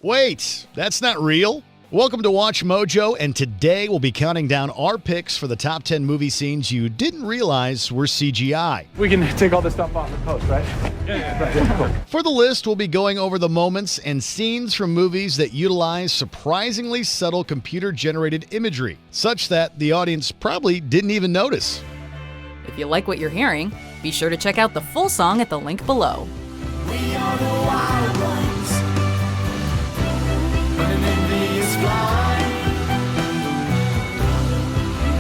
Wait, that's not real? Welcome to Watch Mojo, and today we'll be counting down our picks for the top 10 movie scenes you didn't realize were CGI. We can take all this stuff off the post, right? Yeah. Right, yeah, cool. For the list, we'll be going over the moments and scenes from movies that utilize surprisingly subtle computer-generated imagery, such that the audience probably didn't even notice. If you like what you're hearing, be sure to check out the full song at the link below. We are the wild ones, running envious fly.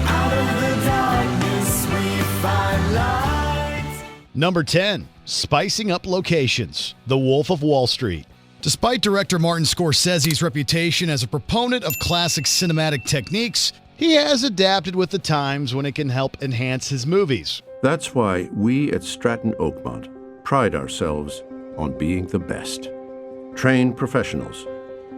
Out of the darkness we find light. Number 10, spicing up locations. The Wolf of Wall Street. Despite director Martin Scorsese's reputation as a proponent of classic cinematic techniques, he has adapted with the times when it can help enhance his movies. That's why we at Stratton Oakmont pride ourselves on being the best. Trained professionals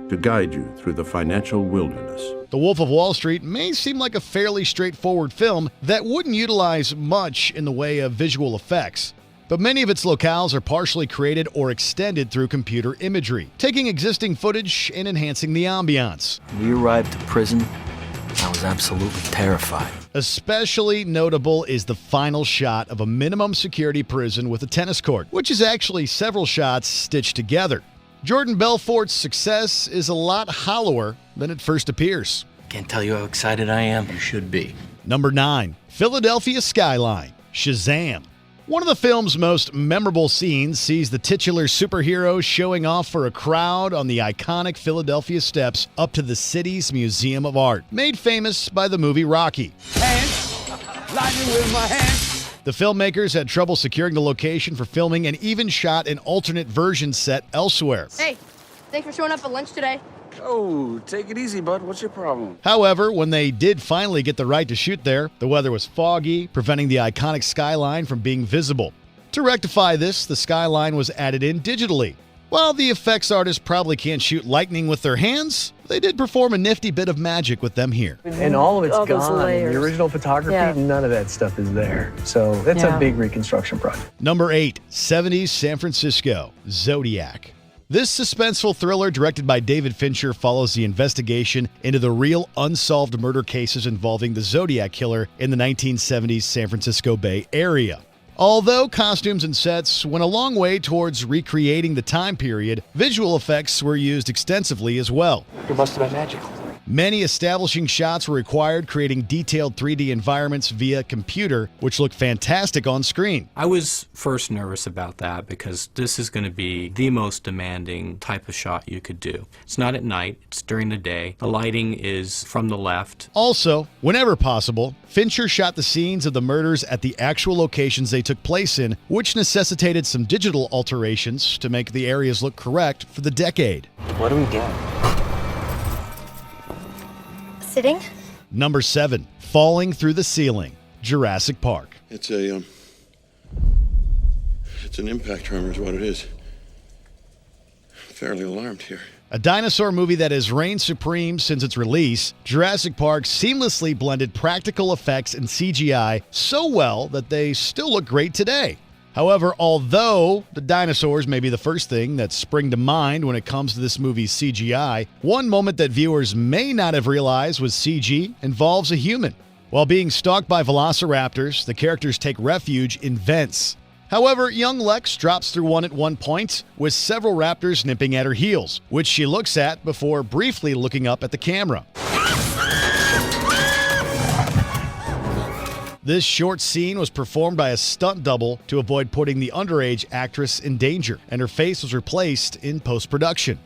to guide you through the financial wilderness. The Wolf of Wall Street may seem like a fairly straightforward film that wouldn't utilize much in the way of visual effects, but many of its locales are partially created or extended through computer imagery, taking existing footage and enhancing the ambiance. We arrived to prison. I was absolutely terrified. Especially notable is the final shot of a minimum security prison with a tennis court, which is actually several shots stitched together. Jordan Belfort's success is a lot hollower than it first appears. Can't tell you how excited I am. You should be. Number 9, Philadelphia Skyline, Shazam. One of the film's most memorable scenes sees the titular superhero showing off for a crowd on the iconic Philadelphia steps up to the city's Museum of Art, made famous by the movie Rocky. Hands, lightning with my hands. The filmmakers had trouble securing the location for filming and even shot an alternate version set elsewhere. Hey, thanks for showing up at lunch today. Oh, take it easy, bud. What's your problem? However, when they did finally get the right to shoot there, the weather was foggy, preventing the iconic skyline from being visible. To rectify this, the skyline was added in digitally. While the effects artists probably can't shoot lightning with their hands, they did perform a nifty bit of magic with them here. And all of it's All those gone. layers. The original photography, none of that stuff is there. So it's a big reconstruction project. Number 8, 70s San Francisco, Zodiac. This suspenseful thriller, directed by David Fincher, follows the investigation into the real unsolved murder cases involving the Zodiac killer in the 1970s San Francisco Bay Area. Although costumes and sets went a long way towards recreating the time period, visual effects were used extensively as well. It must have been magical. Many establishing shots were required, creating detailed 3D environments via computer, which looked fantastic on screen. I was first nervous about that because this is going to be the most demanding type of shot you could do. It's not at night, it's during the day. The lighting is from the left. Also, whenever possible, Fincher shot the scenes of the murders at the actual locations they took place in, which necessitated some digital alterations to make the areas look correct for the decade. What do we get? Sitting? Number 7, Falling Through the Ceiling, Jurassic Park. It's an impact tremor is what it is. Fairly alarmed here. A dinosaur movie that has reigned supreme since its release, Jurassic Park seamlessly blended practical effects and CGI so well that they still look great today. However, although the dinosaurs may be the first thing that spring to mind when it comes to this movie's CGI, one moment that viewers may not have realized was CG involves a human. While being stalked by velociraptors, the characters take refuge in vents. However, young Lex drops through one at one point, with several raptors nipping at her heels, which she looks at before briefly looking up at the camera. This short scene was performed by a stunt double to avoid putting the underage actress in danger, and her face was replaced in post-production.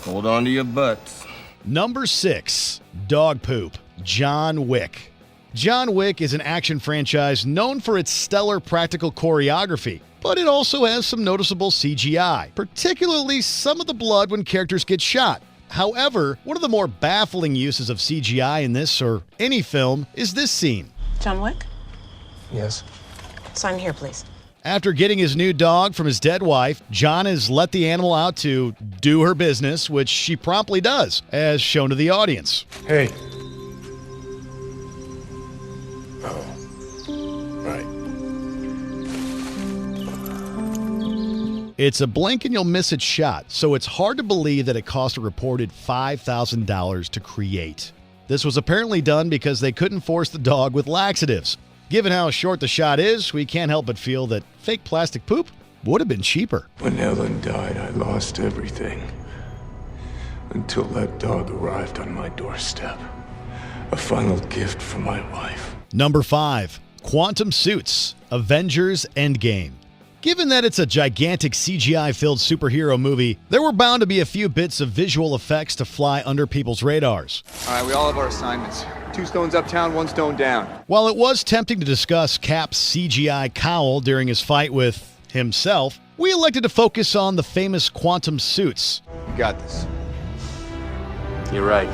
Hold on to your butts. Number 6, Dog Poop, John Wick. John Wick is an action franchise known for its stellar practical choreography, but it also has some noticeable CGI, particularly some of the blood when characters get shot. However, one of the more baffling uses of CGI in this or any film is this scene. John Wick? Yes. Sign here, please. After getting his new dog from his dead wife, John has let the animal out to do her business, which she promptly does, as shown to the audience. Hey. Oh. Right. It's a blink and you'll miss it shot, so it's hard to believe that it cost a reported $5,000 to create. This was apparently done because they couldn't force the dog with laxatives. Given how short the shot is, we can't help but feel that fake plastic poop would have been cheaper. When Ellen died, I lost everything. Until that dog arrived on my doorstep. A final gift from my wife. Number 5. Quantum Suits, Avengers Endgame. Given that it's a gigantic CGI-filled superhero movie, there were bound to be a few bits of visual effects to fly under people's radars. All right, we all have our assignments. 2 stones uptown, 1 stone down. While it was tempting to discuss Cap's CGI cowl during his fight with himself, we elected to focus on the famous quantum suits. You got this. You're right.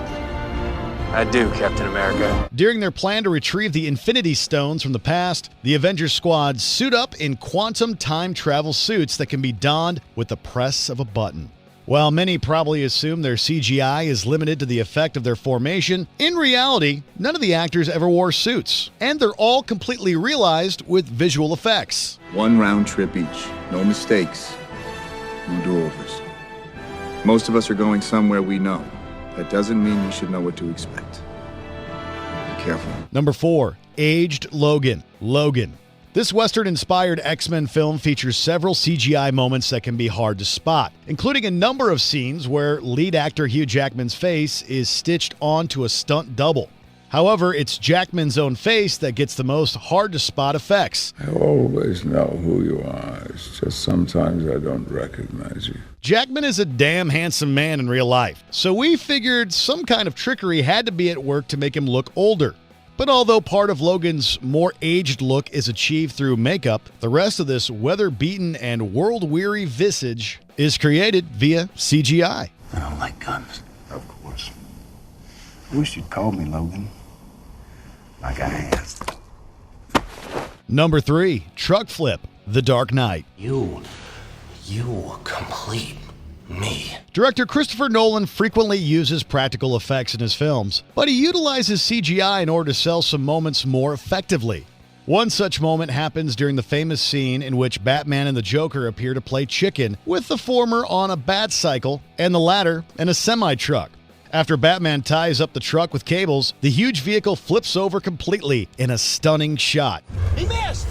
I do, Captain America. During their plan to retrieve the Infinity Stones from the past, the Avengers squad suit up in quantum time travel suits that can be donned with the press of a button. While many probably assume their CGI is limited to the effect of their formation, in reality, none of the actors ever wore suits, and they're all completely realized with visual effects. 1 round trip each. No mistakes. No do-overs. Most of us are going somewhere we know. That doesn't mean you should know what to expect. Be careful. Number 4. Aged Logan. Logan. This Western-inspired X-Men film features several CGI moments that can be hard to spot, including a number of scenes where lead actor Hugh Jackman's face is stitched onto a stunt double. However, it's Jackman's own face that gets the most hard-to-spot effects. I always know who you are. It's just sometimes I don't recognize you. Jackman is a damn handsome man in real life, so we figured some kind of trickery had to be at work to make him look older. But although part of Logan's more aged look is achieved through makeup, the rest of this weather-beaten and world-weary visage is created via CGI. I don't like guns. Of course. I wish you'd called me, Logan. Like I asked. Number 3. Truck Flip, The Dark Knight. You complete me. Director Christopher Nolan frequently uses practical effects in his films, but he utilizes CGI in order to sell some moments more effectively. One such moment happens during the famous scene in which Batman and the Joker appear to play chicken, with the former on a bat cycle and the latter in a semi-truck. After Batman ties up the truck with cables, the huge vehicle flips over completely in a stunning shot. He missed!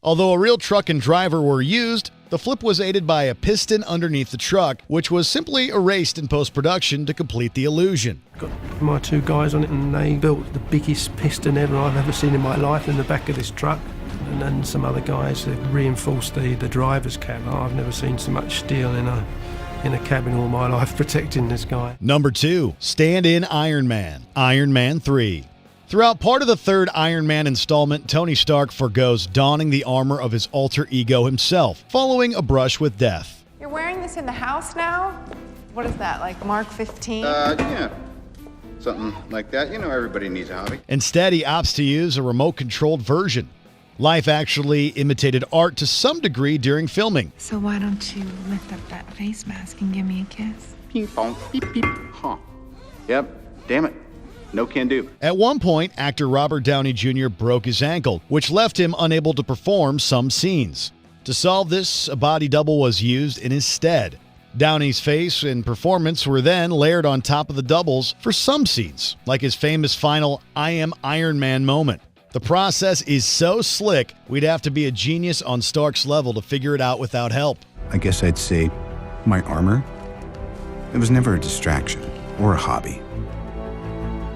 Although a real truck and driver were used, the flip was aided by a piston underneath the truck, which was simply erased in post-production to complete the illusion. Got my 2 guys on it, and they built the biggest piston ever I've ever seen in my life in the back of this truck. And then some other guys that reinforced the driver's cab. I've never seen so much steel in a cabin all my life protecting this guy. Number 2. Stand-in Iron Man. Iron Man 3. Throughout part of the 3rd Iron Man installment, Tony Stark forgoes donning the armor of his alter ego himself, following a brush with death. You're wearing this in the house now? What is that, like Mark 15? Yeah. Something like that. You know, everybody needs a hobby. Instead, he opts to use a remote-controlled version. Life actually imitated art to some degree during filming. So why don't you lift up that face mask and give me a kiss? Ping pong, beep beep, huh. Yep, damn it. No can do. At one point, actor Robert Downey Jr. broke his ankle, which left him unable to perform some scenes. To solve this, a body double was used in his stead. Downey's face and performance were then layered on top of the doubles for some scenes, like his famous final "I am Iron Man" moment. The process is so slick, we'd have to be a genius on Stark's level to figure it out without help. I guess I'd say my armor, it was never a distraction or a hobby.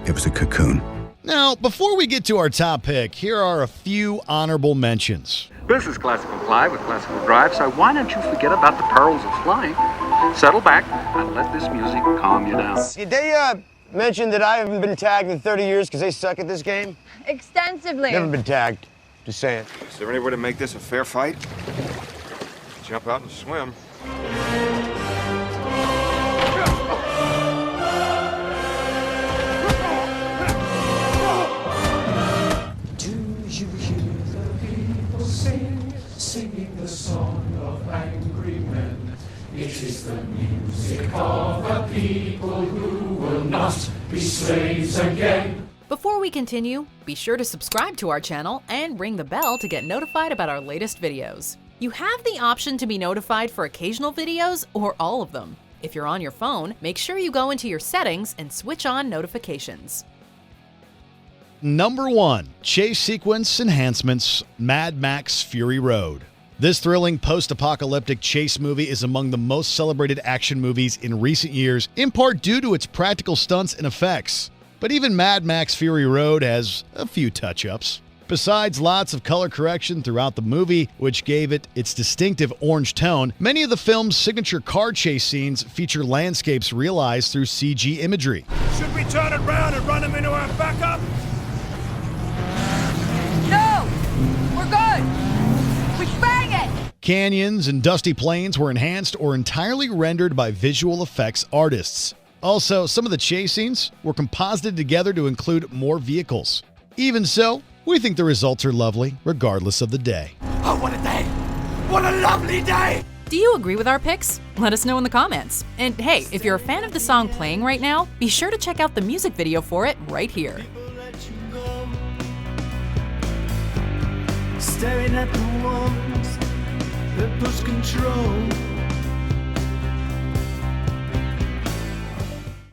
It was a cocoon. Now, before we get to our top pick, here are a few honorable mentions. This is Classical Fly with Classical Drive, so why don't you forget about the perils of flying? Settle back and let this music calm you down. Did they mention that I haven't been tagged in 30 years because they suck at this game? Extensively. Never been tagged. Just saying. Is there any way to make this a fair fight? Jump out and swim. Do you hear the people singing the song of angry men? It is the music of a people who will not be slaves again. Before we continue, be sure to subscribe to our channel and ring the bell to get notified about our latest videos. You have the option to be notified for occasional videos or all of them. If you're on your phone, make sure you go into your settings and switch on notifications. Number 1. Chase Sequence Enhancements, Mad Max Fury Road. This thrilling post-apocalyptic chase movie is among the most celebrated action movies in recent years, in part due to its practical stunts and effects. But even Mad Max Fury Road has a few touch-ups. Besides lots of color correction throughout the movie, which gave it its distinctive orange tone, many of the film's signature car chase scenes feature landscapes realized through CG imagery. Should we turn it round and run him into our backup? No! We're good! We bang it! Canyons and dusty plains were enhanced or entirely rendered by visual effects artists. Also, some of the chase scenes were composited together to include more vehicles. Even so, we think the results are lovely, regardless of the day. Oh, what a day! What a lovely day! Do you agree with our picks? Let us know in the comments. And hey, if you're a fan of the song playing right now, be sure to check out the music video for it right here. Staring at the walls that push control.